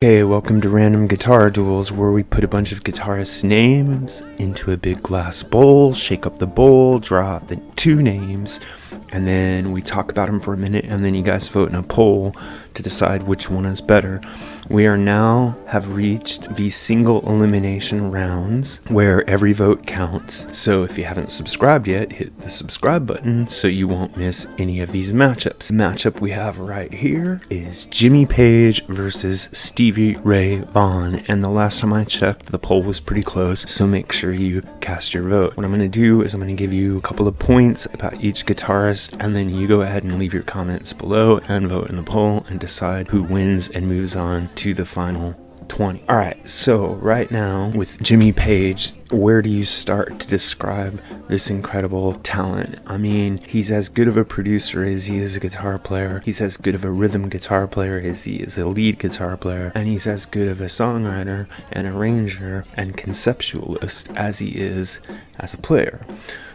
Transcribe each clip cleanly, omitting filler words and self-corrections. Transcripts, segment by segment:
Okay, welcome to Random Guitar Duels, where we put a bunch of guitarists' names into a big glass bowl, shake up the bowl, draw out the two names, and then we talk about them for a minute, and then you guys vote in a poll to decide which one is better. We are now have reached the single elimination rounds where every vote counts. So if you haven't subscribed yet, hit the subscribe button so you won't miss any of these matchups. The matchup we have right here is Jimmy Page versus Stevie Ray Vaughan, and the last time I checked, the poll was pretty close, so make sure you cast your vote. What I'm going to do is I'm going to give you a couple of points about each guitarist, and then you go ahead and leave your comments below and vote in the poll and decide who wins and moves on to the final 20. Alright, so right now with Jimmy Page, where do you start to describe this incredible talent? I mean, he's as good of a producer as he is a guitar player. He's as good of a rhythm guitar player as he is a lead guitar player. And he's as good of a songwriter and arranger and conceptualist as he is as a player.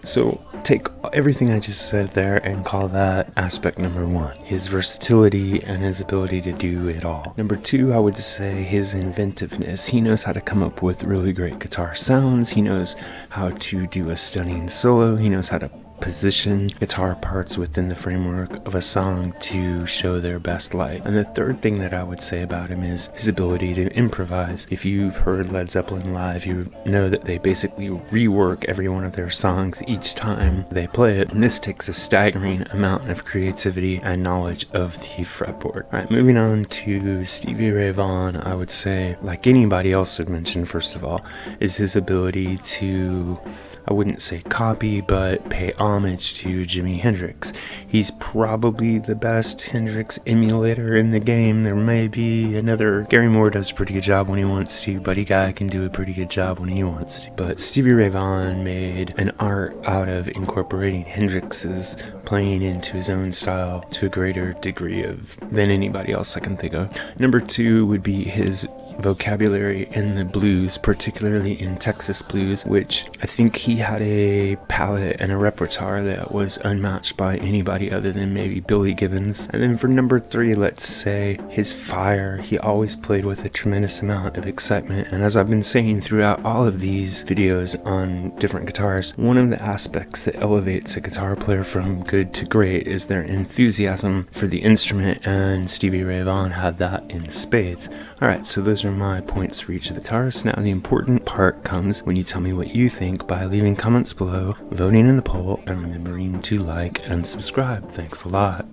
So take everything I just said there and call that aspect number one. His versatility and his ability to do it all. Number two, I would say his inventiveness. He knows how to come up with really great guitar sounds. He knows how to do a stunning solo. He knows how to position guitar parts within the framework of a song to show their best light. And the third thing that I would say about him is his ability to improvise. If you've heard Led Zeppelin live, you know that they basically rework every one of their songs each time they play it, and this takes a staggering amount of creativity and knowledge of the fretboard. Alright, moving on to Stevie Ray Vaughan, I would say, like anybody else would mention first of all, is his ability to, I wouldn't say copy, but pay homage to Jimi Hendrix. He's probably the best Hendrix emulator in the game. There may be another. Gary Moore does a pretty good job when he wants to. Buddy Guy can do a pretty good job when he wants to. But Stevie Ray Vaughan made an art out of incorporating Hendrix's playing into his own style to a greater degree than anybody else I can think of. Number two would be his vocabulary in the blues, particularly in Texas blues, which I think he had a palette and a repertoire that was unmatched by anybody other than maybe Billy Gibbons. And then for number three, let's say his fire. He always played with a tremendous amount of excitement, and as I've been saying throughout all of these videos on different guitars, one of the aspects that elevates a guitar player from good to great is their enthusiasm for the instrument, and Stevie Ray Vaughan had that in spades. Alright, so those are my points for each of the guitarists. Now the important part comes when you tell me what you think by leaving comments below, voting in the poll, and remembering to like and subscribe. Thanks a lot.